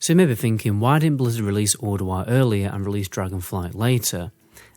So you may be thinking, why didn't Blizzard release Orduar earlier and release Dragonflight later?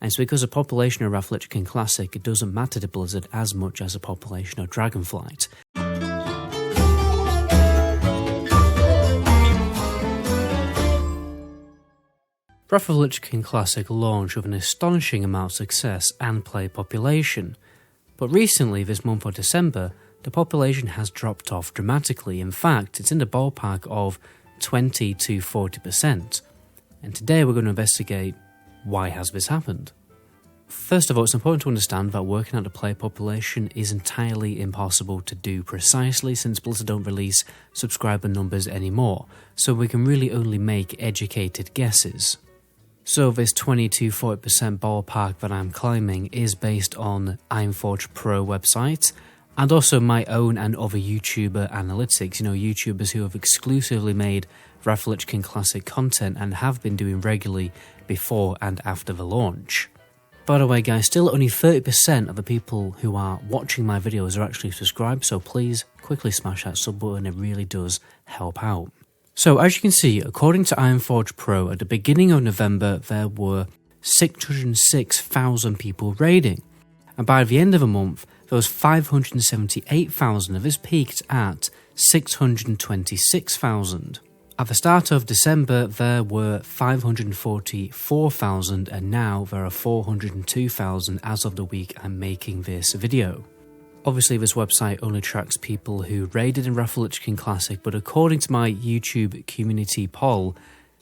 And it's because the population of Wrath King Classic, it doesn't matter to Blizzard as much as the population of Dragonflight. Wrath of the Lich King Classic launched with an astonishing amount of success and player population, but recently this month of December, the population has dropped off dramatically. In fact, it's in the ballpark of 20 to 40%, and today we're going to investigate why has this happened. First of all, it's important to understand that working out the player population is entirely impossible to do precisely since Blizzard don't release subscriber numbers anymore, so we can really only make educated guesses. So this 20 to 40% ballpark that I'm climbing is based on Ironforge Pro website, and also my own and other YouTuber analytics, YouTubers who have exclusively made Wrath of the Lich King Classic content and have been doing regularly before and after the launch. By the way guys, still only 30% of the people who are watching my videos are actually subscribed, so please quickly smash that sub button, it really does help out. So as you can see, according to Ironforge Pro, at the beginning of November there were 606,000 people raiding, and by the end of the month there was 578,000, and this peaked at 626,000. At the start of December there were 544,000, and now there are 402,000 as of the week I'm making this video. Obviously this website only tracks people who raided in Wrath of the Lich King Classic, but according to my YouTube community poll,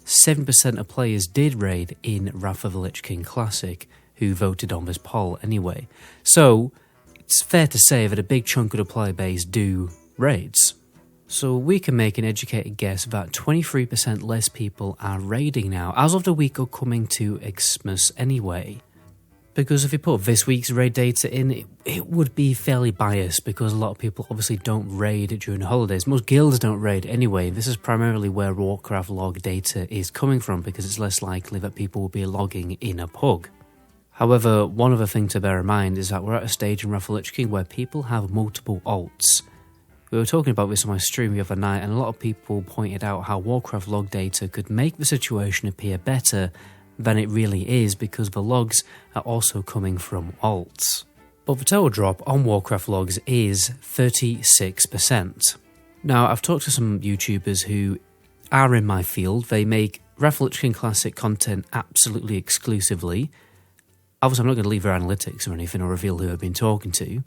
7% of players did raid in Wrath of the Lich King Classic who voted on this poll anyway. So it's fair to say that a big chunk of the player base do raids. So we can make an educated guess that 23% less people are raiding now, as of the week of coming to Xmas anyway. Because if you put this week's raid data in, it would be fairly biased because a lot of people obviously don't raid during the holidays. Most guilds don't raid anyway. This is primarily where Warcraft log data is coming from because it's less likely that people will be logging in a pug. However, one other thing to bear in mind is that we're at a stage in Wrath of the Lich King where people have multiple alts. We were talking about this on my stream the other night, and a lot of people pointed out how Warcraft log data could make the situation appear better than it really is because the logs are also coming from alts. But the total drop on Warcraft logs is 36%. Now, I've talked to some YouTubers who are in my field. They make Wrath of the Lich King Classic content absolutely exclusively. Obviously, I'm not going to leave their analytics or anything or reveal who I've been talking to.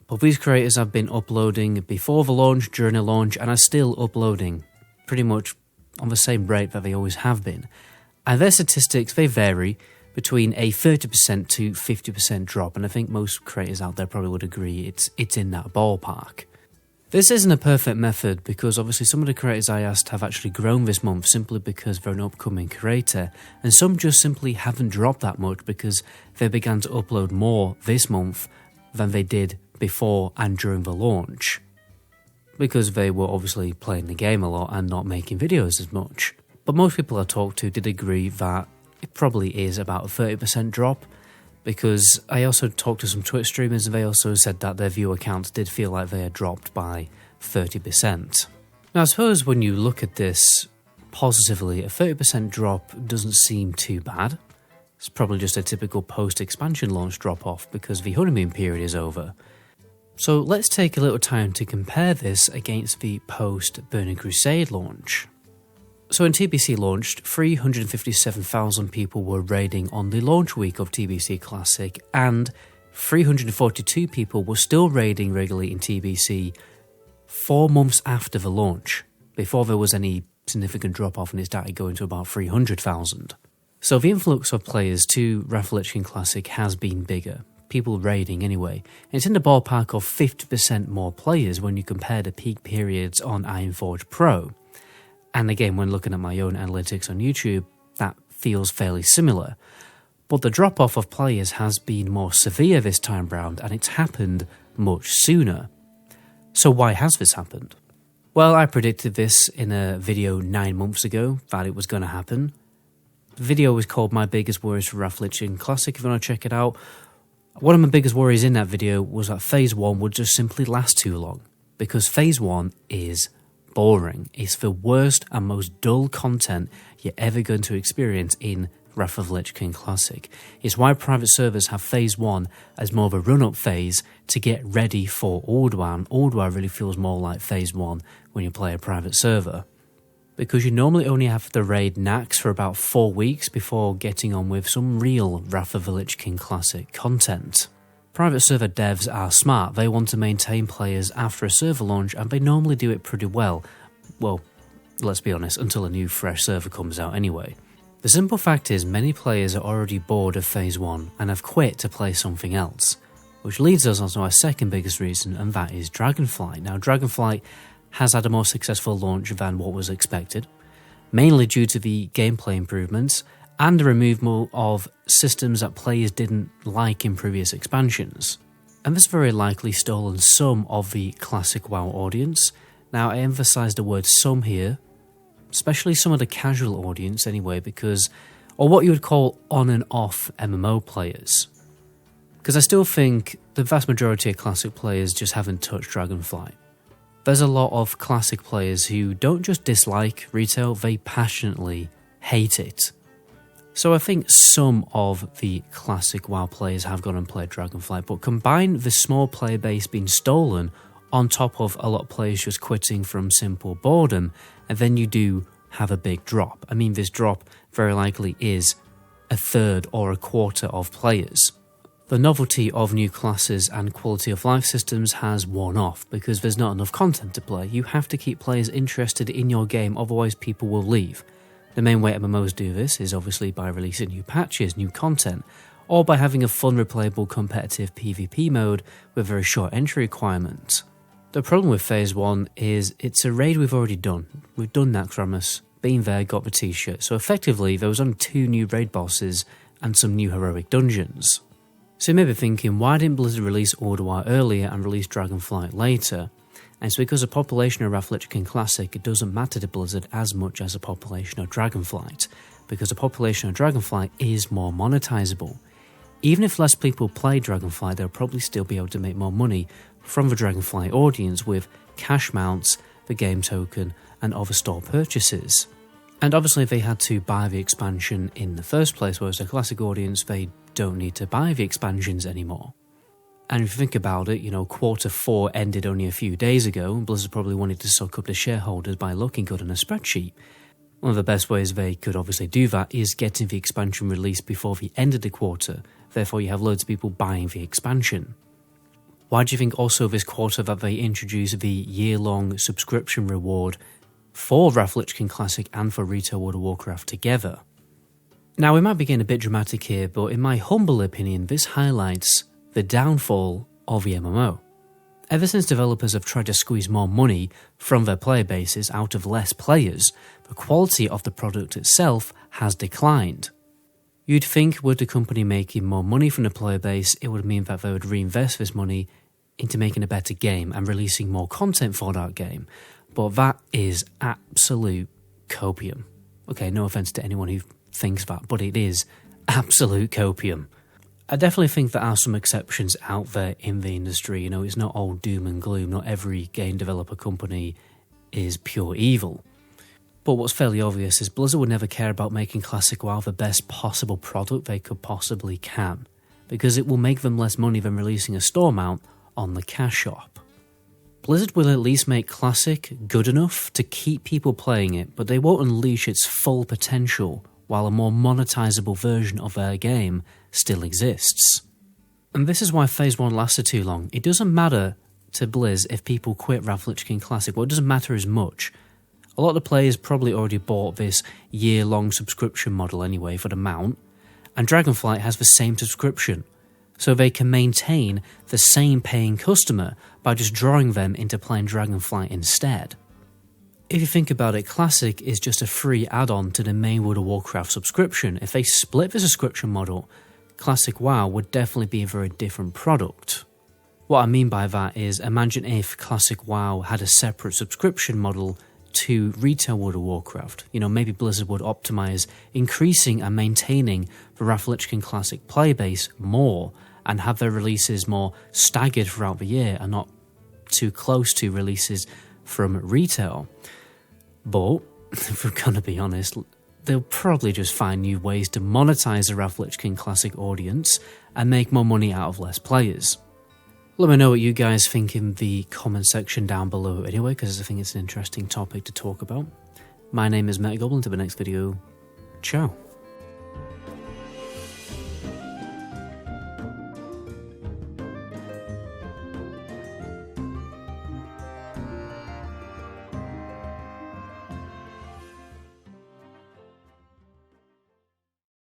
But these creators have been uploading before the launch, during the launch, and are still uploading pretty much on the same rate that they always have been. And their statistics, they vary between a 30% to 50% drop, and I think most creators out there probably would agree it's in that ballpark. This isn't a perfect method because obviously some of the creators I asked have actually grown this month simply because they're an upcoming creator, and some just simply haven't dropped that much because they began to upload more this month than they did before and during the launch, because they were obviously playing the game a lot and not making videos as much. But most people I talked to did agree that it probably is about a 30% drop, because I also talked to some Twitch streamers and they also said that their viewer counts did feel like they had dropped by 30%. Now I suppose when you look at this positively, a 30% drop doesn't seem too bad. It's probably just a typical post-expansion launch drop-off because the honeymoon period is over. So let's take a little time to compare this against the post-Burning Crusade launch. So when TBC launched, 357,000 people were raiding on the launch week of TBC Classic, and 342 people were still raiding regularly in TBC 4 months after the launch, before there was any significant drop-off and it started going to about 300,000. So the influx of players to Wrath of the Lich King Classic has been bigger, people raiding anyway, and it's in the ballpark of 50% more players when you compare the peak periods on Ironforge Pro. And again, when looking at my own analytics on YouTube, that feels fairly similar. But the drop-off of players has been more severe this time round, and it's happened much sooner. So why has this happened? Well, I predicted this in a video 9 months ago, that it was going to happen. The video was called My Biggest Worries for Wrath of the Lich King Classic, if you want to check it out. One of my biggest worries in that video was that Phase 1 would just simply last too long, because Phase 1 is boring. It's the worst and most dull content you're ever going to experience in Wrath of the Lich King Classic. It's why private servers have Phase 1 as more of a run-up phase to get ready for Ulduar, and Ulduar really feels more like Phase 1 when you play a private server. Because you normally only have the raid Nax for about 4 weeks before getting on with some real Wrath of the Lich King Classic content. Private server devs are smart. They want to maintain players after a server launch, and they normally do it pretty well. Well, let's be honest, until a new fresh server comes out anyway. The simple fact is many players are already bored of Phase 1 and have quit to play something else. Which leads us on to our second biggest reason, and that is Dragonflight. Now, Dragonflight has had a more successful launch than what was expected, mainly due to the gameplay improvements and the removal of systems that players didn't like in previous expansions. And this very likely stolen some of the classic WoW audience. Now, I emphasise the word some here, especially some of the casual audience anyway, or what you would call on and off MMO players. Because I still think the vast majority of classic players just haven't touched Dragonflight. There's a lot of classic players who don't just dislike retail, they passionately hate it. So I think some of the classic WoW players have gone and played Dragonflight, but combine the small player base being stolen on top of a lot of players just quitting from simple boredom, and then you do have a big drop. I mean, this drop very likely is a third or a quarter of players. The novelty of new classes and quality of life systems has worn off because there's not enough content to play. You have to keep players interested in your game, otherwise people will leave. The main way MMOs do this is obviously by releasing new patches, new content, or by having a fun, replayable, competitive PvP mode with very short entry requirements. The problem with Phase 1 is it's a raid we've already done. We've done Naxxramas, been there, got the t-shirt, so effectively there was only 2 new raid bosses and some new heroic dungeons. So you may be thinking, why didn't Blizzard release Ulduar earlier and release Dragonflight later? And it's because the population of Wrath of the Lich King Classic, it doesn't matter to Blizzard as much as the population of Dragonflight, because the population of Dragonflight is more monetizable. Even if less people play Dragonflight, they'll probably still be able to make more money from the Dragonflight audience with cash mounts, the game token, and other store purchases. And obviously they had to buy the expansion in the first place, whereas the classic audience, they don't need to buy the expansions anymore. And if you think about it, quarter 4 ended only a few days ago, and Blizzard probably wanted to soak up the shareholders by looking good on a spreadsheet. One of the best ways they could obviously do that is getting the expansion released before the end of the quarter, therefore you have loads of people buying the expansion. Why do you think also this quarter that they introduced the year-long subscription reward for Wrath of the Lich King Classic and for Retail World of Warcraft together? Now, we might be getting a bit dramatic here, but in my humble opinion, this highlights the downfall of the MMO. Ever since developers have tried to squeeze more money from their player bases out of less players, the quality of the product itself has declined. You'd think with the company making more money from the player base, it would mean that they would reinvest this money into making a better game and releasing more content for that game. But that is absolute copium. Okay, no offense to anyone who thinks that, but it is absolute copium. I definitely think there are some exceptions out there in the industry. It's not all doom and gloom. Not every game developer company is pure evil. But what's fairly obvious is Blizzard would never care about making Classic WoW the best possible product they could possibly can, because it will make them less money than releasing a store mount on the cash shop. Blizzard will at least make Classic good enough to keep people playing it, but they won't unleash its full potential while a more monetizable version of their game still exists. And this is why Phase 1 lasted too long. It doesn't matter to Blizz if people quit Wrath of the Lich King Classic. Well, it doesn't matter as much. A lot of the players probably already bought this year-long subscription model anyway for the mount, and Dragonflight has the same subscription, so they can maintain the same paying customer by just drawing them into playing Dragonflight instead. If you think about it, Classic is just a free add-on to the main World of Warcraft subscription. If they split the subscription model, Classic WoW would definitely be a very different product. What I mean by that is, imagine if Classic WoW had a separate subscription model to Retail World of Warcraft. Maybe Blizzard would optimize increasing and maintaining the Wrath of the Lich King Classic player base more and have their releases more staggered throughout the year and not too close to releases from retail. But, if we're gonna be honest, they'll probably just find new ways to monetize the Raffle King Classic audience and make more money out of less players. Let me know what you guys think in the comment section down below anyway, because I think it's an interesting topic to talk about. My name is MetaGoblin. Until the next video, ciao.